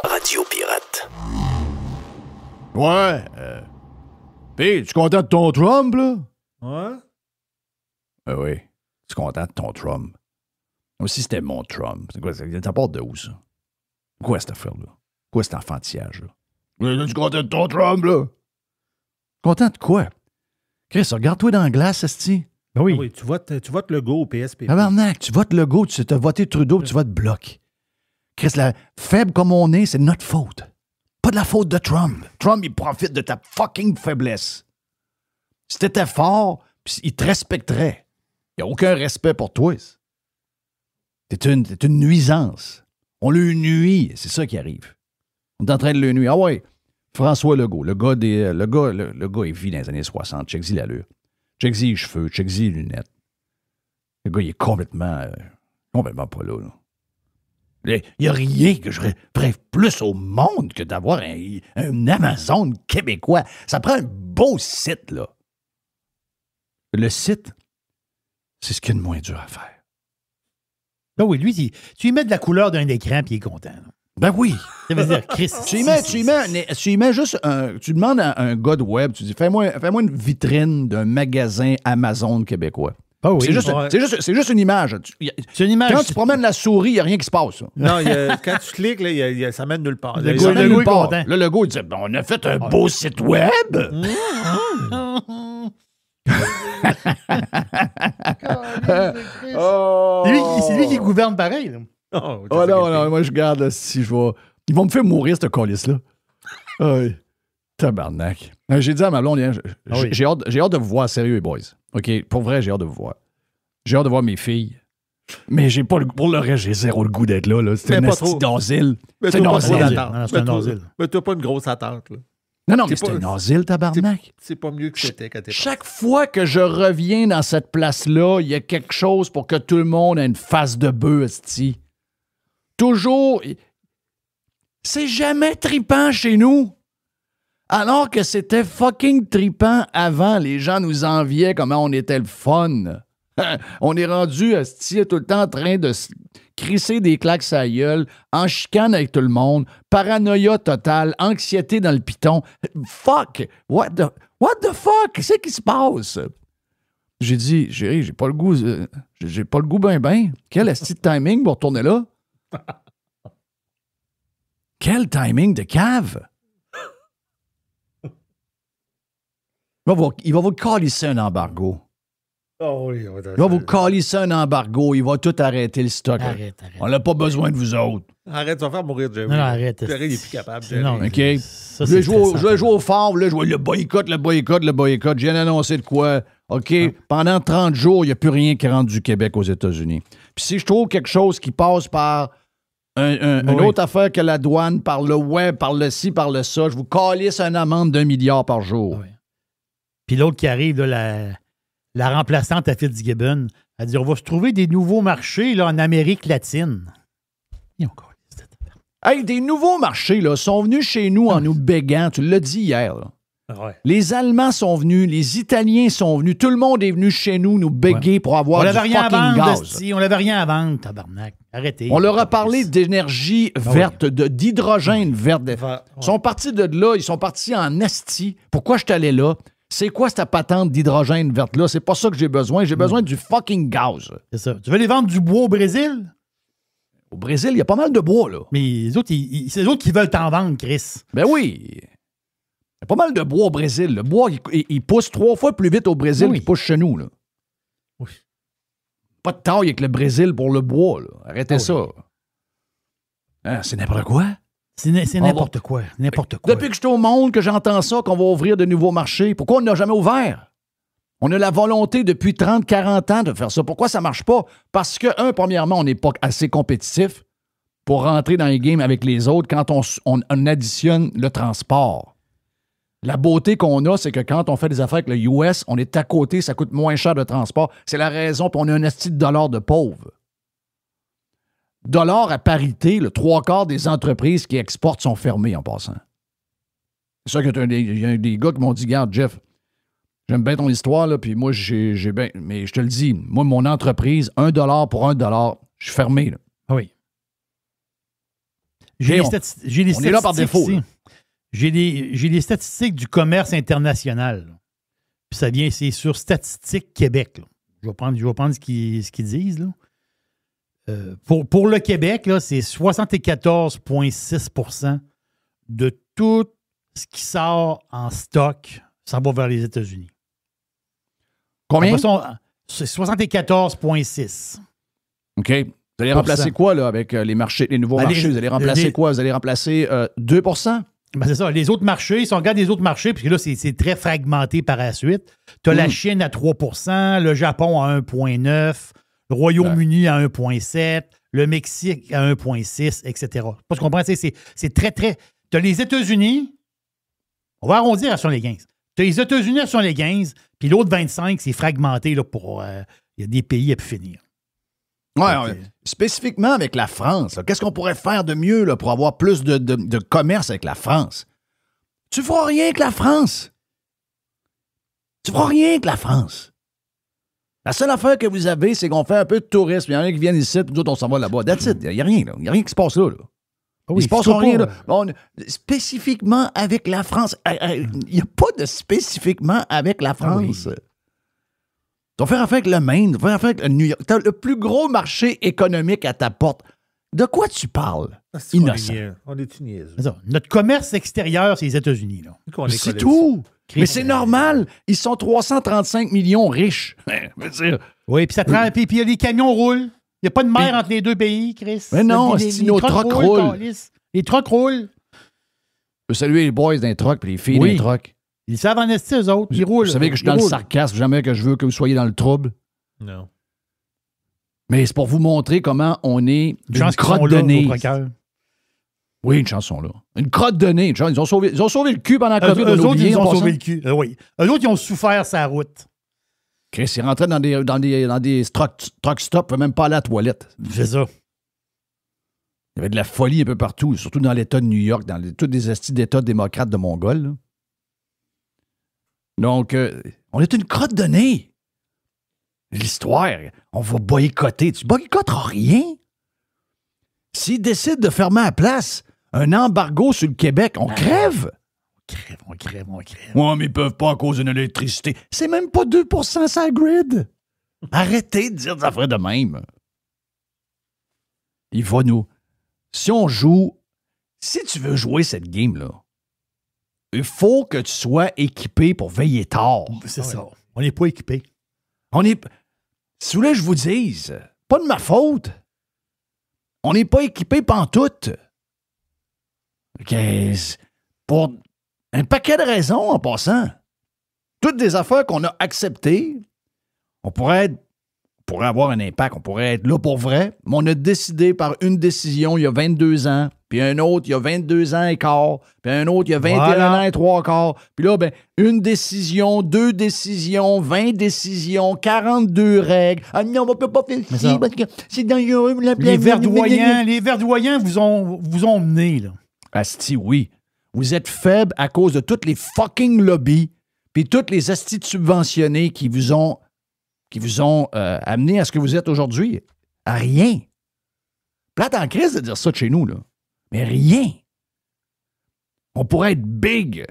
Radio Pirate. Ouais. Pis, tu content de ton Trump, là? Ouais? Oui. Tu content de ton Trump? Aussi, c'était mon Trump. C'est quoi? Ça part de où, ça? Quoi, cette affaire-là? Quoi, cet enfantillage-là? Tu content de ton Trump, là? Content de quoi? Chris, regarde-toi dans la glace, esti. Ben oui. Ah oui, tu votes Legault au PSP. Tabarnak, tu votes Legault, tu as voté Trudeau, puis tu votes Bloc. Chris, la faible comme on est, c'est notre faute. Pas de la faute de Trump. Trump, il profite de ta fucking faiblesse. Si t'étais fort, puis il te respecterait. Il n'y a aucun respect pour toi. T'es une nuisance. On le nuit, c'est ça qui arrive. On est en train de le nuire. Ah ouais, François Legault, le gars, il vit dans les années 60. Check-y l'allure. Check-y les cheveux, check-y les lunettes. Le gars, il est complètement pas là. Il n'y a rien que je rêve plus au monde que d'avoir un Amazon québécois. Ça prend un beau site, là. Le site, c'est ce qu'il y a de moins dur à faire. Ben oui, lui, tu lui mets de la couleur d'un écran puis il est content. Là. Ben oui. Ça veut dire, Chris. Tu y mets juste tu demandes à un gars de web, tu dis, fais-moi une vitrine d'un magasin Amazon québécois. Ah oui, c'est juste une image. C'est une image. Quand tu promènes la souris, il n'y a rien qui se passe. Ça. Non, quand tu cliques, là, ça mène nulle part. Le gars est content. Là, le gars, il dit, on a fait un beau site web. C'est lui qui gouverne pareil. Là. Non, moi je garde là, si je vais. Ils vont me faire mourir, ce colis-là. Tabarnak. J'ai dit à ma blonde, j'ai hâte de vous voir, sérieux, les boys. OK, pour vrai, j'ai hâte de vous voir. J'ai hâte de voir mes filles. Mais j'ai pas pour le reste, j'ai zéro le goût d'être là. C'est une asile d'asile. C'est un asile. Mais t'as pas une grosse attente, là. Non, mais c'est un asile, tabarnak. C'est pas mieux que c'était quand t'es Chaque fois que je reviens dans cette place-là, il y a quelque chose pour que tout le monde ait une face de bœuf, esti. Toujours. C'est jamais tripant chez nous. Alors que c'était fucking tripant avant. Les gens nous enviaient comment on était le fun. On est rendu, esti, tout le temps en train de crisser des claques sa gueule, en chicane avec tout le monde, paranoïa totale, anxiété dans le piton. Fuck! What the fuck? Qu'est-ce qui se passe? J'ai dit, chérie, j'ai pas le goût ben. Quel esti de timing pour retourner là? Quel timing de cave? Il va vous calisser un embargo. Oh oui, il va vous calisser un embargo. Il va tout arrêter le stock. Arrête. On n'a pas besoin de vous autres. Arrête, tu vas faire mourir Jerry. Non, arrête. Jerry, il est plus capable. Non, OK. Je vais jouer au fort. Je vais le boycott. Je viens d'annoncer de quoi. OK. Pendant 30 jours, il n'y a plus rien qui rentre du Québec aux États-Unis. Puis si je trouve quelque chose qui passe par une autre affaire que la douane, par le web, par le ci, par le ça, je vous calisse une amende d'1 milliard par jour. Oui. Puis l'autre qui arrive, là, la remplaçante à Fitzgibbon, elle dit on va se trouver des nouveaux marchés là, en Amérique latine. Hey, des nouveaux marchés là, sont venus chez nous en nous béguant. Tu l'as dit hier. Là. Ouais. Les Allemands sont venus, les Italiens sont venus, tout le monde est venu chez nous nous béguer pour avoir du fucking gaz. On n'avait rien à vendre, tabarnak. Arrêtez. On leur a parlé d'énergie verte, d'hydrogène verte. Ils sont partis de là, ils sont partis en esti. Pourquoi je suis allé là? C'est quoi cette patente d'hydrogène verte-là? C'est pas ça que j'ai besoin. J'ai besoin du fucking gaz. C'est ça. Tu veux les vendre du bois au Brésil? Au Brésil, il y a pas mal de bois, là. Mais les autres, c'est les autres qui veulent t'en vendre, Chris. Ben oui. Il y a pas mal de bois au Brésil. Le bois, il pousse 3 fois plus vite au Brésil qu'il pousse chez nous, là. Oui. Pas de taille avec le Brésil pour le bois, là. Arrêtez ça. Hein, c'est n'importe quoi. C'est n'importe quoi. N'importe quoi. Depuis que je suis au monde, que j'entends ça, qu'on va ouvrir de nouveaux marchés, pourquoi on n'a jamais ouvert? On a la volonté depuis 30, 40 ans de faire ça. Pourquoi ça ne marche pas? Parce que, premièrement, on n'est pas assez compétitif pour rentrer dans les games avec les autres quand on additionne le transport. La beauté qu'on a, c'est que quand on fait des affaires avec le US, on est à côté, ça coûte moins cher de transport. C'est la raison, puis on a un esti de dollar de pauvre. Dollar à parité, le 3/4 des entreprises qui exportent sont fermées en passant. C'est ça qu'il y a des gars qui m'ont dit, regarde, Jeff, j'aime bien ton histoire, là, puis moi, j'ai bien. Mais je te le dis, moi, mon entreprise, $1 pour $1, je suis fermé. Là. Oui. J'ai on est là par défaut. J'ai les statistiques du commerce international. Là. Puis ça vient, c'est sur Statistique Québec. Là. Je vais prendre ce qu'ils disent. Là. Pour le Québec, là, c'est 74,6% de tout ce qui sort en stock, ça va vers les États-Unis. Combien? C'est 74,6. OK. Vous allez remplacer quoi là, avec les nouveaux marchés? Vous allez remplacer quoi? Vous allez remplacer 2 Ben c'est ça. Les autres marchés, si on regarde les autres marchés, puis là, c'est très fragmenté par la suite. Tu as la Chine à 3 % le Japon à 1,9 le Royaume-Uni à 1,7 le Mexique à 1,6 etc. Parce qu'on comprend, c'est très, très... Tu as les États-Unis, on va arrondir à 75. Tu as les États-Unis à 75, puis l'autre 25, c'est fragmenté là, pour... Il y a des pays à pu finir. Ouais, spécifiquement avec la France, qu'est-ce qu'on pourrait faire de mieux là, pour avoir plus de commerce avec la France? Tu feras rien avec la France. Tu feras rien avec la France. La seule affaire que vous avez, c'est qu'on fait un peu de tourisme. Il y en a qui viennent ici, puis nous autres, on s'en va là-bas. That's it. Il n'y a rien, là. Il n'y a rien qui se passe là. Il se passe rien, là. Spécifiquement avec la France. Il n'y a pas de spécifiquement avec la France. Tu vas faire affaire avec le Maine, tu vas faire affaire avec le New York. Tu as le plus gros marché économique à ta porte. De quoi tu parles? Innocent. On est niaiseux. Notre commerce extérieur, c'est les États-Unis. Là. C'est tout. Mais c'est normal. Ils sont 335 millions riches. Oui, puis ça prend. Puis les camions roulent. Il n'y a pas de mer entre les deux pays, Chris. Mais non, nos trucks roulent. Les trucks roulent. Je veux saluer les boys d'un truck et les filles d'un truck. Ils savent en esti, eux autres. Ils roulent. Vous savez que je suis dans le sarcasme, jamais que je veux que vous soyez dans le trouble. Non. Mais c'est pour vous montrer comment on est une crotte de nez. Oui, une chanson là. Une crotte de nez. Ils ont sauvé le cul pendant la COVID. Eux autres, ils ont sauvé le cul. Oui. Eux autres, ils ont souffert sa route. Chris, ils rentraient dans des truck stops, ne même pas aller à la toilette. C'est ça. Il y avait de la folie un peu partout, surtout dans l'État de New York, dans tous les estis d'États démocrates de Mongols. Là. Donc, on est une crotte de nez. L'histoire, on va boycotter. Tu boycotteras rien. S'ils décident de fermer la place, un embargo sur le Québec, on crève. On crève. Ouais, mais ils peuvent pas à cause d'une électricité. C'est même pas 2 % sa grid. Arrêtez de dire des affaires de même. Il va nous... Si on joue... Si tu veux jouer cette game-là, il faut que tu sois équipé pour veiller tard. C'est ça. On n'est pas équipé. Si vous voulez que je vous dise, pas de ma faute. On n'est pas équipé pantoute. Pour un paquet de raisons en passant. Toutes des affaires qu'on a acceptées, on pourrait avoir un impact, on pourrait être là pour vrai, mais on a décidé par une décision il y a 22 ans, puis un autre il y a 22 ans et quart, puis un autre il y a 21 ans et 3/4, puis là, une décision, 2 décisions, 20 décisions, 42 règles. Ah non, on ne peut pas faire ça parce que c'est dangereux. Les verdoyants vous ont mené, là. Asti, oui. Vous êtes faible à cause de toutes les fucking lobbies, puis toutes les astis subventionnés qui vous ont amené à ce que vous êtes aujourd'hui. À rien. Plate en crise de dire ça de chez nous, là. Mais rien. On pourrait être big.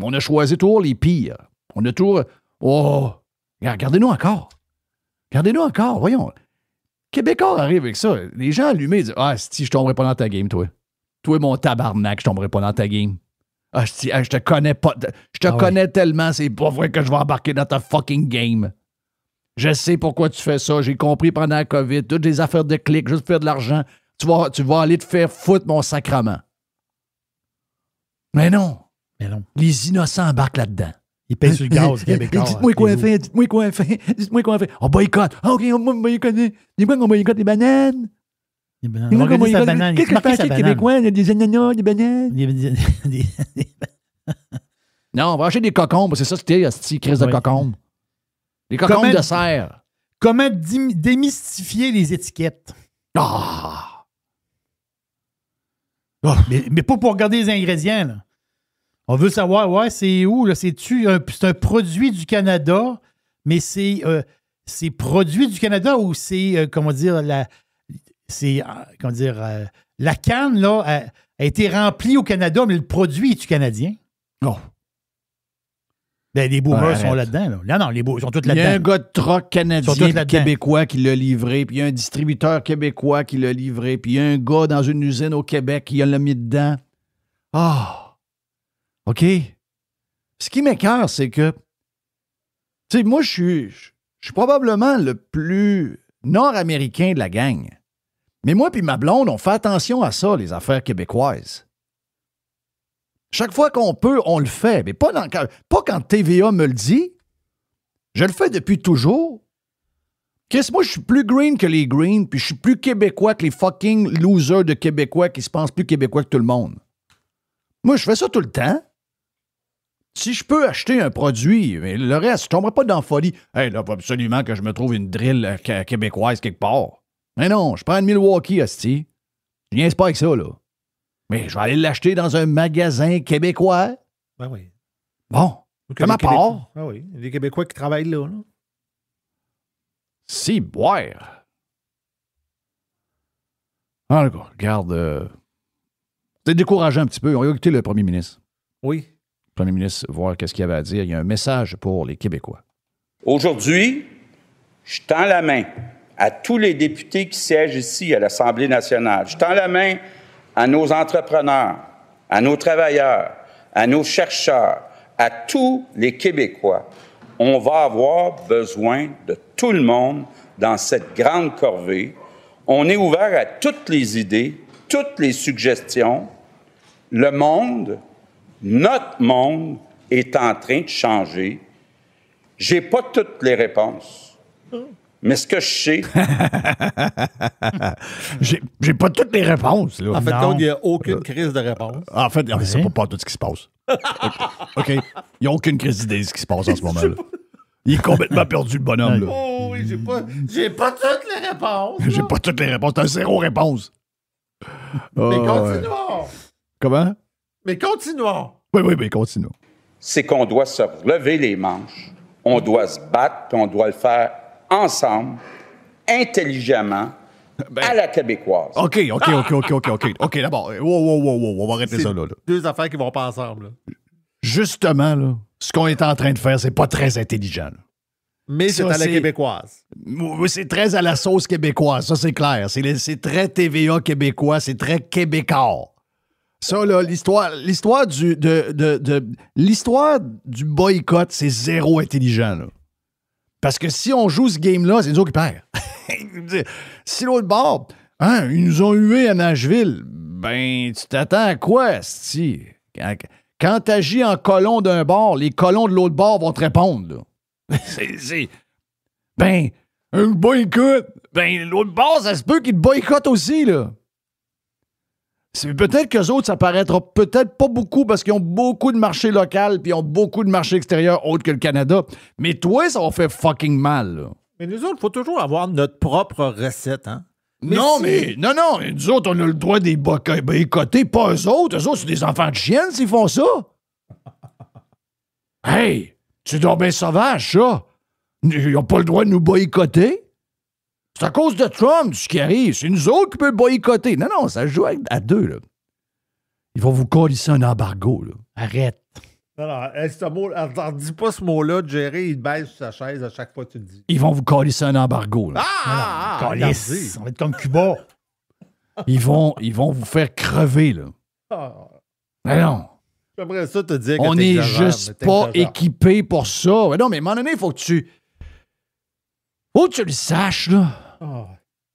On a choisi toujours les pires. On a toujours... Oh! Regardez-nous encore. Voyons. Québécois arrive avec ça. Les gens allumés disent « Ah, si je tomberai pas dans ta game, toi. Toi, mon tabarnak, je tomberai pas dans ta game. Ah, je te connais pas. Je te connais tellement, c'est pas vrai que je vais embarquer dans ta fucking game. Je sais pourquoi tu fais ça. J'ai compris pendant la COVID. Toutes les affaires de clics, juste pour faire de l'argent. Tu vas aller te faire foutre, mon sacrement. » Mais non. Les innocents embarquent là-dedans. Ils payent sur le gaz, Québécois. Dites-moi quoi on fait. On boycotte. OK, on va boycotter. Dis-moi qu'on boycotte les bananes. Qu'est-ce que je fais chez Québécois? Il y a des ananas, des bananes. Non, on va acheter des cocombes. C'est ça, c'était crise de cocombes. Les cocombes de serre. Comment démystifier les étiquettes? Mais pas pour regarder les ingrédients, là. On veut savoir, c'est où, là? C'est un produit du Canada, mais c'est produit du Canada ou c'est, la La canne, là, a été remplie au Canada, mais le produit est-tu canadien? Non. Ben, les boomers Ouais, sont arrête. là-dedans. Là. Non, les boomers sont tous Il y a un là-dedans. gars de troc Ils sont canadien tous puis là-dedans. québécois qui l'a livré, puis il y a un distributeur québécois qui l'a livré, puis il y a un gars dans une usine au Québec qui l'a mis dedans. Ah! OK. Ce qui m'écoeure, c'est que, tu sais, moi, je suis probablement le plus nord-américain de la gang. Mais moi puis ma blonde, on fait attention à ça, les affaires québécoises. Chaque fois qu'on peut, on le fait. Mais pas quand TVA me le dit. Je le fais depuis toujours. Chris, moi, je suis plus green que les greens, puis je suis plus québécois que les fucking losers de Québécois qui se pensent plus québécois que tout le monde. Moi, je fais ça tout le temps. Si je peux acheter un produit, mais le reste, je tomberai pas dans la folie. Hey, là, faut absolument que je me trouve une drill québécoise quelque part. Mais non, je prends une Milwaukee, hostie. Je viens pas avec ça, là. Mais je vais aller l'acheter dans un magasin québécois. Ben oui. Bon, c'est ma part. Ah oui. Il y a des Québécois qui travaillent là. Si, boire. Ah, d'accord, regarde. C'est décourageant un petit peu. On va écouter le premier ministre. Oui. Le premier ministre, voir qu'est-ce qu'il avait à dire. Il y a un message pour les Québécois. Aujourd'hui, je tends la main à tous les députés qui siègent ici à l'Assemblée nationale. Je tends la main à nos entrepreneurs, à nos travailleurs, à nos chercheurs, à tous les Québécois. On va avoir besoin de tout le monde dans cette grande corvée. On est ouvert à toutes les idées, toutes les suggestions. Le monde, notre monde, est en train de changer. J'ai pas toutes les réponses. Mais ce que je sais... J'ai pas toutes les réponses, là. En fait, Non. il n'y a aucune crise de réponse. En fait, c'est pas tout ce qui se passe. OK. Il n'y a aucune crise d'idée de ce qui se passe en ce moment-là. Il est complètement perdu, le bonhomme, là. Oh oui, j'ai pas toutes les réponses. J'ai pas toutes les réponses. T'as zéro réponse. Mais Oh, continuons. Comment? Mais continuons. Oui, mais continue. c'est qu'on doit se relever les manches, on doit se battre, puis on doit le faire ensemble, intelligemment, à la québécoise. OK, d'abord. Wow, on va arrêter ça, là. Deux affaires qui vont pas ensemble. Là. Justement, là, ce qu'on est en train de faire, c'est pas très intelligent, là. Mais c'est Ça, à la c'est- québécoise. Oui, c'est très à la sauce québécoise, ça c'est clair. C'est très TVA québécois, c'est très québécois. Ça, là, l'histoire du boycott, c'est zéro intelligent, là. Parce que si on joue ce game-là, c'est nous autres qui perdent. Si l'autre bord, hein, ils nous ont hués à Nashville, ben, tu t'attends à quoi, sti? Quand t'agis en colon d'un bord, les colons de l'autre bord vont te répondre, là. Ben, un boycott. Ben, l'autre bord, ça se peut qu'ils te boycottent aussi, là. C'est peut-être qu'eux autres, ça paraîtra peut-être pas beaucoup parce qu'ils ont beaucoup de marchés locaux puis ils ont beaucoup de marchés extérieurs autres que le Canada. Mais toi, ça va faire fucking mal, là. Mais nous autres, il faut toujours avoir notre propre recette, hein? Non, nous autres, on a le droit des boycotter, pas eux autres. Eux autres, c'est des enfants de chiennes s'ils font ça. Hey, tu dors bien sauvage, ça. Ils n'ont pas le droit de nous boycotter. C'est à cause de Trump, ce qui arrive. C'est nous autres qui peuvent boycotter. Non, ça joue à deux, là. Ils vont vous colisser un embargo, là. Arrête. Non, ce mot, alors, dis pas ce mot-là, Jerry, il baisse sur sa chaise à chaque fois que tu le dis. Ils vont vous colisser un embargo, là. Calisse. On va être comme Cuba. Ils vont vous faire crever, là. Non. J'aimerais ça te dire que On n'est t'exagères, juste mais pas t'exagères. équipé pour ça. Mais non, mais à un moment donné, il faut que tu le saches, là. Oh.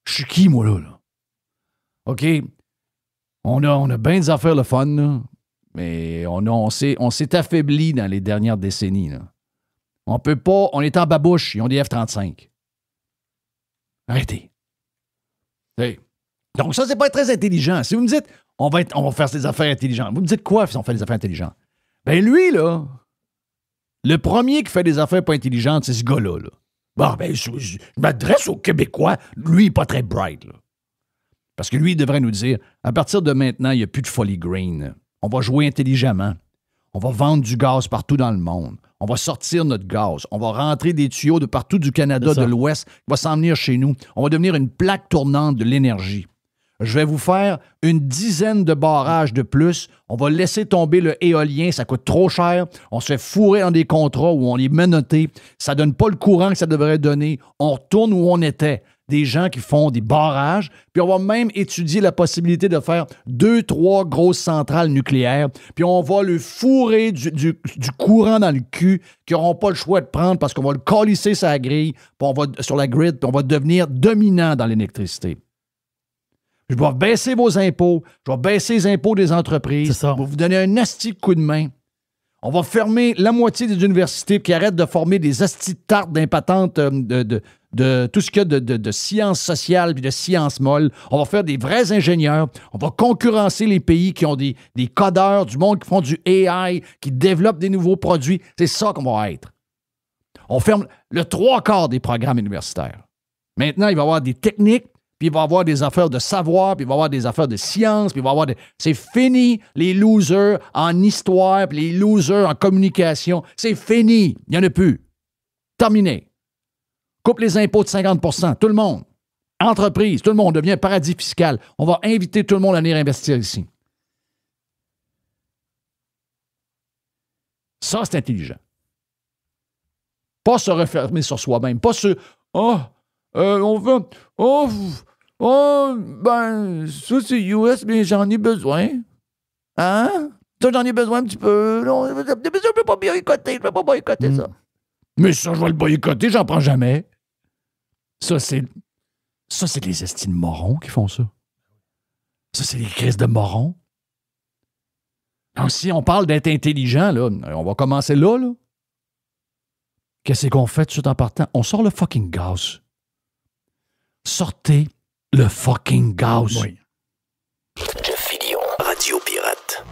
Je suis qui, moi, là? OK? On a bien des affaires le fun, là. Mais on s'est affaibli dans les dernières décennies, là. On peut pas... On est en babouche. Ils ont des F-35. Arrêtez. Hey. Donc ça, c'est pas très intelligent. Si vous me dites, on va faire des affaires intelligentes, vous me dites quoi si on fait des affaires intelligentes? Ben lui, là, le premier qui fait des affaires pas intelligentes, c'est ce gars-là, là. Bon, ben, je m'adresse aux Québécois. Lui, il n'est pas très bright, là. Parce que lui, il devrait nous dire, à partir de maintenant, il n'y a plus de folie green. On va jouer intelligemment. On va vendre du gaz partout dans le monde. On va sortir notre gaz. On va rentrer des tuyaux de partout du Canada, C'est ça. de l'Ouest, qui va s'en venir chez nous. On va devenir une plaque tournante de l'énergie. Je vais vous faire une dizaine de barrages de plus. On va laisser tomber le éolien. Ça coûte trop cher. On se fait fourrer dans des contrats où on est menotté. Ça donne pas le courant que ça devrait donner. On retourne où on était. Des gens qui font des barrages. Puis on va même étudier la possibilité de faire 2-3 grosses centrales nucléaires. Puis on va le fourrer du courant dans le cul qu'ils n'auront pas le choix de prendre parce qu'on va le colisser sur la grille, puis on va, sur la grid, puis on va devenir dominant dans l'électricité. Je vais baisser vos impôts. Je vais baisser les impôts des entreprises. C'est ça. Je vais vous donner un asti coup de main. On va fermer la moitié des universités qui arrêtent de former des astis de tartes d'impatentes de tout ce qu'il y a de sciences sociales et de sciences molles. On va faire des vrais ingénieurs. On va concurrencer les pays qui ont des codeurs, du monde qui font du AI, qui développent des nouveaux produits. C'est ça qu'on va être. On ferme le 3/4 des programmes universitaires. Maintenant, il va y avoir des techniques, puis il va y avoir des affaires de savoir, puis il va y avoir des affaires de science, puis il va y avoir des... C'est fini, les losers en histoire, puis les losers en communication. C'est fini. Il n'y en a plus. Terminé. Coupe les impôts de 50%. Tout le monde. Entreprise, tout le monde devient un paradis fiscal. On va inviter tout le monde à venir investir ici. Ça, c'est intelligent. Pas se refermer sur soi-même. Pas se... on veut... ben, ça, c'est US, mais j'en ai besoin. Hein? Ça, j'en ai besoin un petit peu. Non, je ne peux pas boycotter ça. Mais ça, je vais le boycotter, j'en prends jamais. Ça, c'est les estimes morons qui font ça. Ça, c'est les crises de morons. Donc, si on parle d'être intelligent, là, on va commencer là. Qu'est-ce qu'on fait tout de suite en partant? On sort le fucking gaz. Sortez le fucking gaz. Oui. Jeff Fillion, Radio Pirate.